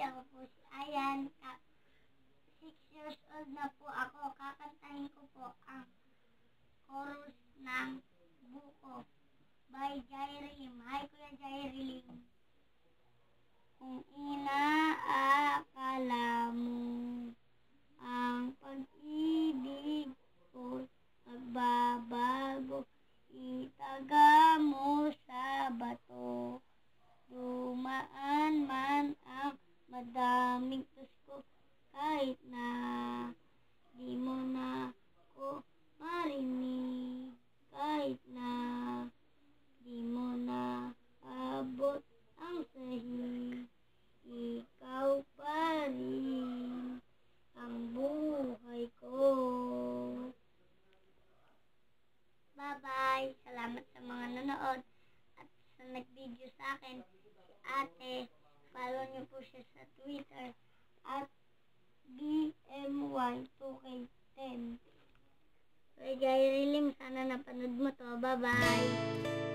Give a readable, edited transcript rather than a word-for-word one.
ako po si Ayan. 6 years old na po ako. Kakantahin ko po ang chorus ng Buko by Jairim. Hi, Kuya Jairim. Kung inaakala mo ang pag-ibig ko magbabago, itaga mo sa bato. Dumaan man ang madaming tusko, kahit na di mo na ko marinig, kahit na di mo na abot ang sahig, ikaw pa rin ang buhay ko. Bye-bye! Salamat sa mga nanood at sa nag-video sa akin. Si ate, follow niyo po siya sa Twitter at BMY2K10. Kaya Jairim, sana napanood mo to. Bye-bye!